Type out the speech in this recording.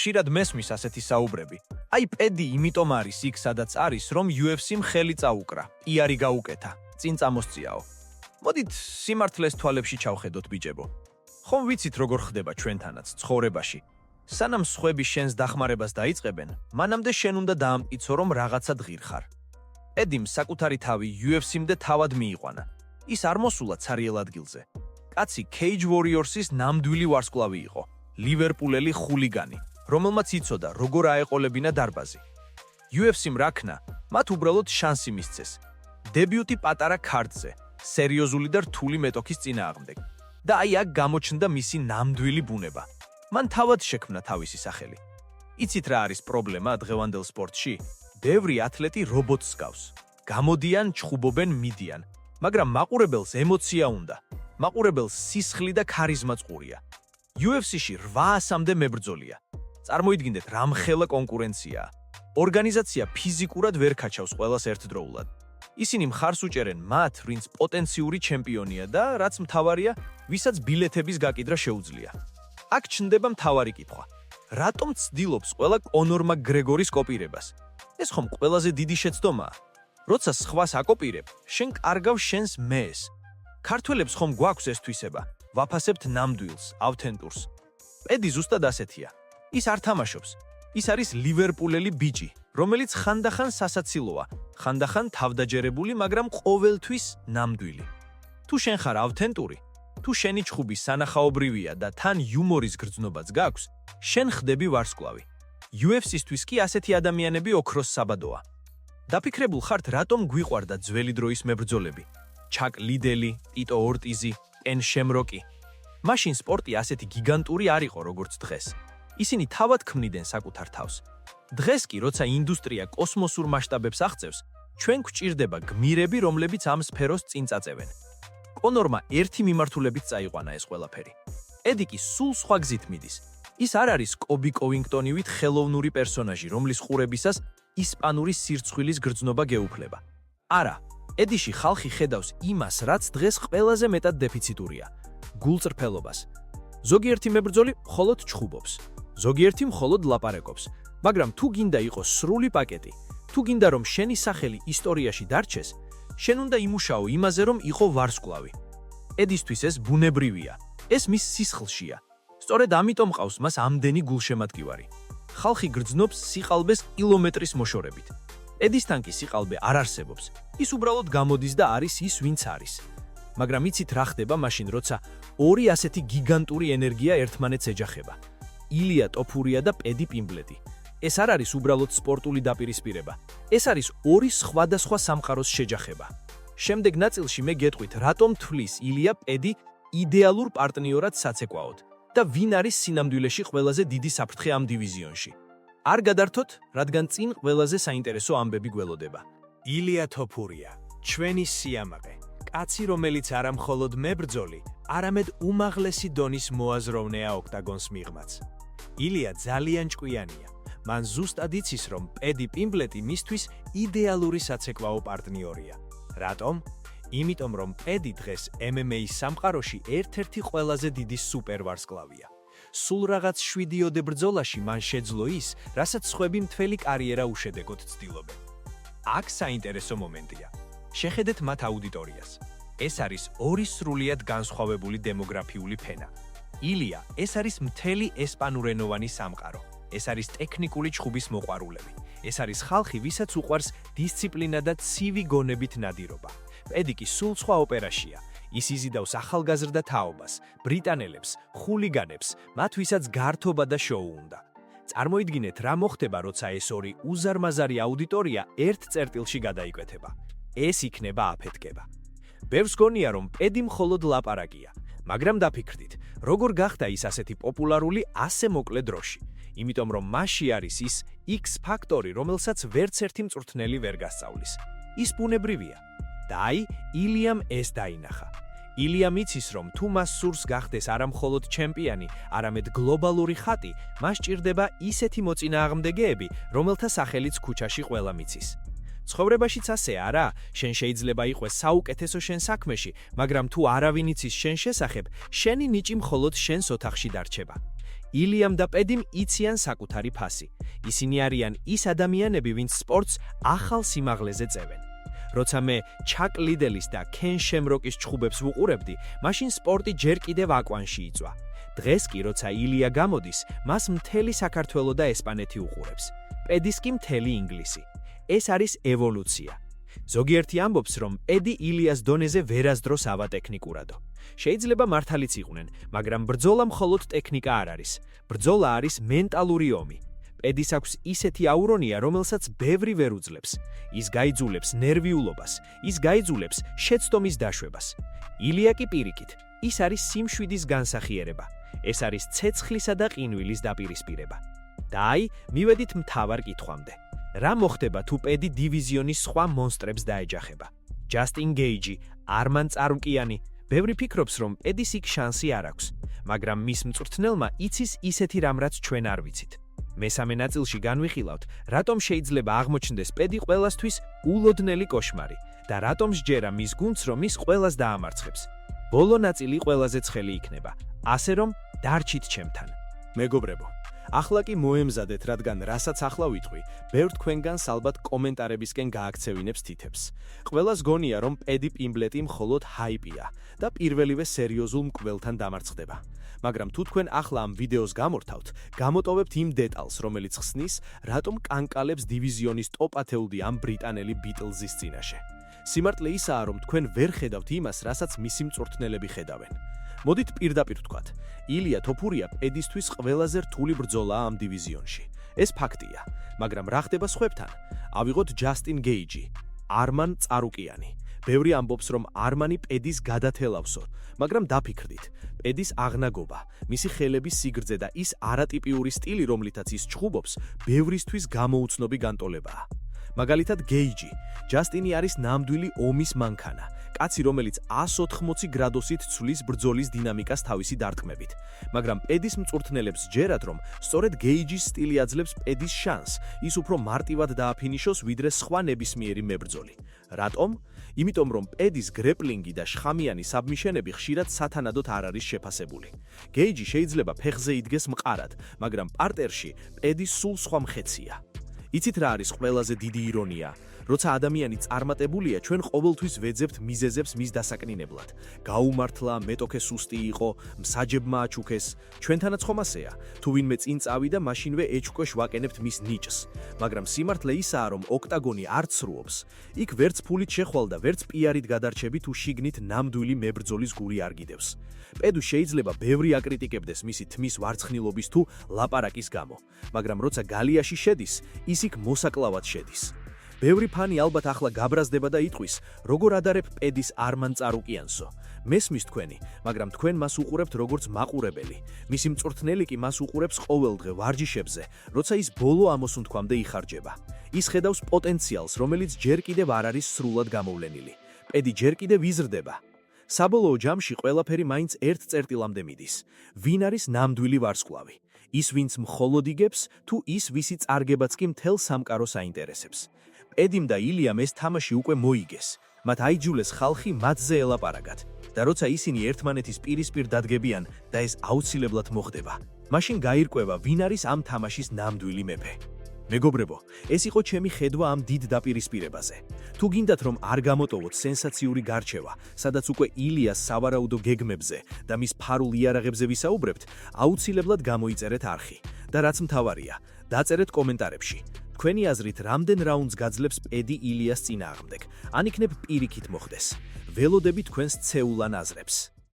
ხშირად მესმის ასეთი საუბრები. Აი პედი იმიტომ არის იქ, სადაც არის, რომ UFC-მ ხელი წაუკრა, იარი გაუკეთა, წინ წამოსწიაო. მოდით სიმართლეს თვალებში ჩავხედოთ ბიჭებო. ხომ ვიცით როგორ ხდება ჩვენთანაც ცხოვრებაში. სანამ სხვები შენს დახმარებას დაიწყებენ, მანამდე შენ უნდა დაამტკიცო, რომ რაღაცა ღირხარ. პედიმ საკუთარი თავი UFC-მდე თავად მიიყვანა. ის არ მოსულა ცარიელ ადგილზე. კაცი Cage Warriors-ის ნამდვილი ვარსკვლავი იყო, ლივერპულელი ხულიგანი, რომელმაც იცოდა, როგორ აეყოლებინა დარბაზი. UFC-მ რაქნა, მათ უბრალოდ შანსი მისცეს. დებიუტი პატარა ქარდზე, სერიოზული და რთული მეტოქის წინააღმდეგ. და აი აქ გამოჩნდა მისი ნამდვილი ბუნება. მან თავად შექმნა თავისი სახელი. იცით რა არის პრობლემა დღევანდელ სპორტში? ბევრი ათლეტი რობოტს გავს. გამოდიან, ჩხუბობენ, მიდიან, მაგრამ მაყურებელს ემოცია უნდა. მაყურებელს სისხლი და ქარიზმა წყურია. UFC-ში 800-მდე მებრძოლია. წარმოიდგინეთ, რამხელა კონკურენციაა. ორგანიზაცია ფიზიკურად ვერ ქაჩავს ყველას ერთდროულად. ისინი მხარს უჭერენ მათ, ვინც პოტენციური ჩემპიონია და რაც მთავარია, ვისაც ბილეთების გაკიდრა შეუძლია. აქ ჩნდება მთავარი კითხვა. რატომ ცდილობს ყველა კონორ მაკგრეგორის კოპირებას? ეს ხომ ყველაზე დიდი შეცდომაა. როცა სხვას აკოპირებ, შენ კარგავ შენს მეს. ქართველებს ხომ გვაქვს ეს თვისება? ვაფასებთ ნამდვილს, ავთენტურს. პედი ზუსტად ასეთია. ის არ თამაშობს. ის არის ლივერპულელი ბიჭი, რომელიც ხანდახან სასაცილოა, ხანდახან თავდაჯერებული, მაგრამ ყოველთვის ნამდვილი. თუ შენ ხარ ავთენტური, თუ შენი ჩხუბი სანახაობრივია და თან იუმორის გრძნობაც გაქვს, შენ ხდები ვარსკვლავი. UFC-სთვის კი ასეთი ადამიანები ოქროს საბადოა. დაფიქრებულ ხართ, რატომ გვიყვარდა ძველი დროის მებრძოლები? ჩაკ ლიდელი, ტიტო ორტიზი, კენ შემროკი. მაშინ სპორტი ასეთი გიგანტური არ იყო, როგორც დღეს. ისინი თავად ქმნიდნენ საკუთარ თავს. დღეს კი, როცა ინდუსტრია კოსმოსურ მასშტაბებს აღწევს, ჩვენ გვჭირდება გმირები, რომლებიც ამ სფეროს წინ წაწევენ. კონორმა ერთი მიმართულებით წაიყვანა ეს ყველაფერი. პედი კი სულ სხვა გზით მიდის. ის არ არის კობი კოვინგტონივით ხელოვნური პერსონაჟი, რომლის ყურებისას ისპანური სირცხვილის გრძნობა გეუფლება. არა, პედიში ხალხი ხედავს იმას, რაც დღეს ყველაზე მეტად დეფიციტურია, გულწრფელობას. ზოგიერთი მებრძოლი მხოლოდ ჩხუბობს, ზოგიერთი მხოლოდ ლაპარაკობს, მაგრამ თუ გინდა იყოს სრული პაკეტი, თუ გინდა რომ შენი სახელი ისტორიაში დარჩეს, შენ უნდა იმუშაო იმაზე, რომ იყო ვარსკვლავი. პედისთვის ეს ბუნებრივია, ეს მის სისხლშია. სწორედ ამიტომ ყავს მას ამდენი გულშემატკივარი. ხალხი გრძნობს სიყალბეს კილომეტრის მოშორებით. პედისთან კი სიყალბე არ არსებობს. ის უბრალოდ გამოდის და არის ის, ვინც არის. მაგრამ იცით რა ხდება მაშინ, როცა ორი ასეთი გიგანტური ენერგია ერთმანეთს ეჯახება? ილია ტოფურია და პედი პიმბლეტი. ეს არ არის უბრალოდ სპორტული დაპირისპირება. ეს არის ორი სხვადასხვა სამყაროს შეჯახება. შემდეგ ნაწილში მე გეტყვით, რატომ თვლის ილია პედი იდეალურ პარტნიორად საცეკვაოდ და ვინ არის სინამდვილეში ყველაზე დიდი საფრთხე ამ დივიზიონში. არ გადართოთ, რადგან წინ ყველაზე საინტერესო ამბები გველოდება. ილია ტოფურია, ჩვენი სიამაყე, კაცი, რომელიც არა მხოლოდ მებრძოლი, არამედ უმაღლესი დონის მოაზროვნეა ოქტაგონს მიღმაც. ილია ძალიან ჭკვიანია. მან ზუსტად იცის, რომ პედი პიმბლეტი მისთვის იდეალური საცეკვაო პარტნიორია. რატომ? იმიტომ, რომ პედი დღეს MMA-ის სამყაროში ერთ-ერთი ყველაზე დიდი სუპერვარსკვლავია. სულ რაღაც 7-ოდე ბრძოლაში მან შეძლო ის, რასაც სხვები მთელი კარიერა უშედეგოდ ცდილობენ. აქ საინტერესო მომენტია. შეხედეთ მათ აუდიტორიას. ეს არის ორი სრულიად განსხვავებული დემოგრაფიული ფენა. ილია, ეს არის მთელი ესპანურენოვანი სამყარო. ეს არის ტექნიკური ჩხუბის მოყვარულები. ეს არის ხალხი, ვისაც უყვარს დისციპლინა და ცივი გონებით ნადირობა. პედი კი სულ სხვა ოპერაშია. ის იზიდავს ახალგაზრდა თაობას, ბრიტანელებს, ხულიგანებს, მათ ვისაც გართობა და შოუ უნდა. წარმოიდგინეთ, რა მოხდება, როცა ეს ორი უზარმაზარი აუდიტორია ერთ წერტილში გადაიკვეთება. ეს იქნება აფეთქება. ბევრს გონია, რომ პედი მხოლოდ ლაპარაკია, მაგრამ დაფიქრდით, როგორ გახდა ის ასეთი პოპულარული ასე მოკლე დროში. იმიტომ რომ მასში არის ის X ფაქტორი, რომელსაც ვერც ერთი მწვრთნელი ვერ გასწავლის. ის ბუნებრივია. და აი, ილიამ ეს დაინახა. ილიამ იცის, რომ თუ მას სურს გახდეს არა მხოლოდ ჩემპიონი, არამედ გლობალური ხატი, მას ჭირდება ისეთი მოწინააღმდეგეები, რომელთა სახელიც ქუჩაში ყველა მიცის. ცხოვრებაშიც ასე არა, შენ შეიძლება იყვეს საუკეთესო შენ საქმეში, მაგრამ თუ არავინ იცის შენ შესახებ, შენი ნიჭი მხოლოდ შენს ოთახში დარჩება. ილიამ და პედიმ იციან საკუთარი ფასი. ისინი არიან ის ადამიანები, ვინც სპორტს ახალ სიმაღლეზე წევენ. როცა მე ჩაკ ლიდელის და კენ შემროკის ჩხუბებს ვუყურებდი, მაშინ სპორტი ჯერ კიდევ აკვანში იწვა. დღეს კი როცა ილია გამოდის, მას მთელი საქართველო და ესპანეთი უყურებს. პედის კი მთელი ინგლისი. ეს არის ევოლუცია. ზოგიერთი ამბობს, რომ პედი ილიას დონეზე ვერასდროს ავა ტექნიკურადო. შეიძლება მართალიც იყვნენ, მაგრამ ბრძოლა მხოლოდ ტექნიკა არ არის. ბრძოლა არის მენტალური ომი. პედის აქვს ისეთი აურონია, რომელსაც ბევრი ვერ უძლებს. ის გაიძულებს ნერვიულობას, ის გაიძულებს შეცდომის დაშვებას. ილია კი პირიქით, ის არის სიმშვიდის განსახიერება. ეს არის ცეცხლისა და ყინვილის დაპირისპირება. და აი, მივედით მთავარ კითხვამდე. რა მოხდება თუ პედი დივიზიონის სხვა მონსტრებს დაეჯახება? ჯასტინ გეიჯი, არმან წარუკიანი. ბევრი ფიქრობს, რომ პედის იქ შანსი არ აქვს, მაგრამ მის მწვრთნელმა იცის ისეთი რამ, რაც ჩვენ არ ვიცით. მესამე ნაწილში განვიხილავთ, რატომ შეიძლება აღმოჩნდეს პედი ყველასთვის ულოდნელი კოშმარი და რატომ სჯერა მის გუნდს, რომ ის ყველას დაამარცხებს. ბოლო ნაწილი ყველაზე ცხელი იქნება, ასე რომ დარჩით ჩემთან. მეგობრებო, ახლა კი მოემზადეთ, რადგან რასაც ახლა ვიტყვი, ბევრ თქვენგანს ალბათ კომენტარებისკენ გააქცევინებს თითებს. ყველას გონია, რომ პედი პიმბლეტი მხოლოდ ჰაიპია და პირველივე სერიოზულ მკვლელთან დამარცხდება. მაგრამ თუ თქვენ ახლა ამ ვიდეოს გამორთავთ, გამოტოვებთ იმ დეტალს, რომელიც ხსნის, რატომ კანკალებს დივიზიონის ტოპ-10 ამ ბრიტანელი ბიტლზის წინაშე. სიმართლე ისაა, რომ თქვენ ვერ ხედავთ იმას, რასაც მისი მწვრთნელები ხედავენ. მოდით პირდაპირ ვთქვათ, ილია თოფურია პედისთვის ყველაზე რთული ბრძოლაა ამ დივიზიონში. ეს ფაქტია, მაგრამ რა ხდება სხვებთან? ავიღოთ ჯასტინ გეიჯი, არმან წარუკიანი. ბევრი ამბობს, რომ არმანი პედის გადათელავსო, მაგრამ დაფიქრდით, პედის აღნაგობა, მისი ხელების სიგრძე და ის არატიპიური სტილი, რომლითაც ის ჩხუბობს, ბევრისთვის გამოუცნობი განტოლებაა. მაგალითად გეიჯი, ჯასტინი არის ნამდვილი ომის მანქანა, კაცი, რომელიც 180 გრადუსით ცვლის ბრძოლის დინამიკას თავისი დარტყმებით. მაგრამ პედის მწვრთნელებს ჯერათ, რომ სწორედ გეიჯის სტილი აძლევს პედის შანსს, ის უფრო მარტივად დააფინიშოს, ვიდრე სხვა ნებისმიერი მებრძოლი. რატომ? იმიტომ რომ პედის გრეპლინგი და შხამიანი საბმიშენები ხშირად სათანადოდ არ არის შეფასებული. გეიჯი შეიძლება ფეხზე იდგეს მყარად, მაგრამ პარტერში პედის სულ სხვა მხეცია. იცით რა არის ყველაზე დიდი ირონია? როცა ადამიანი წარმატებულია, ჩვენ ყოველთვის ვეძებთ მიზეზებს მის დასაკნინებლად. გაუმართლა, მეტოქე სუსტი იყო, მსაჯებმა აჩუქეს. ჩვენთანაც ხომ ასეა. თუ ვინმე წინ წავიდა, მაშინვე ეჩუქვეშ ვაკენებთ მის ნიჭს. მაგრამ სიმართლე ისაა, რომ ოქტაგონი არ ცრუობს. იქ ვერც ფულით შეხვალ და ვერც პიარით გადარჩები, თუ შიგნით ნამდვილი მებრძოლის გული არ გიდევს. პედუ შეიძლება ბევრი აკრიტიკებდეს მისი თმის ვარცხნილობის თუ ლაპარაკის გამო, მაგრამ როცა გალიაში შედის, ის იქ მოსაკლავად შედის. ბევრი ფანი ალბათ ახლა გაბრაზდება და იტყვის, როგორ ადარებ პედის არმან წარუკიანსო. მესმის თქვენი, მაგრამ თქვენ მას უყურებთ როგორც მაყურებელი. მისი მწვრთნელი კი მას უყურებს ყოველდღე ვარჯიშებზე, როცა ის ბოლო ამოსუნთქვამდე იხარჯება. ის ხედავს პოტენციალს, რომელიც ჯერ კიდევ არ არის სრულად გამოვლენილი. პედი ჯერ კიდევ იზრდება. საბოლოო ჯამში ყველაფერი მაინც ერთ წერტილამდე მიდის. ვინ არის ნამდვილი ვარსკვლავი? ის, ვინც მხოლოდ იგებს, თუ ის, ვისი წარგებაც კი მთელ სამყაროს აინტერესებს. პედიმ და ილიამ ეს თამაში უკვე მოიგეს. მათ აიჯულეს ხალხი მათზე ელაპარაკათ. და როცა ისინი ერთმანეთის პირისპირ დადგებიან და ეს აუცილებლად მოხდება, მაშინ გაირკვევა, ვინ არის ამ თამაშის ნამდვილი მეფე. მეგობრებო, ეს იყო ჩემი ხედვა ამ დიდ დაპირისპირებაზე. თუ გინდათ, რომ არ გამოტოვოთ სენსაციური გარჩევა, სადაც უკვე ილიას სავარაუდო გეგმებზე და მის ფარულ იარაღებზე ვისაუბრებთ, აუცილებლად გამოიწერეთ არხი. და რაც მთავარია, დაწერეთ კომენტარებში. თქვენი აზრით, რამდენ რაუნდს გაძლებს პედი ილიას წინააღმდეგ? ან იქნებ პირიქით მოხდეს. ველოდები თქვენს ცეულან აზრებს.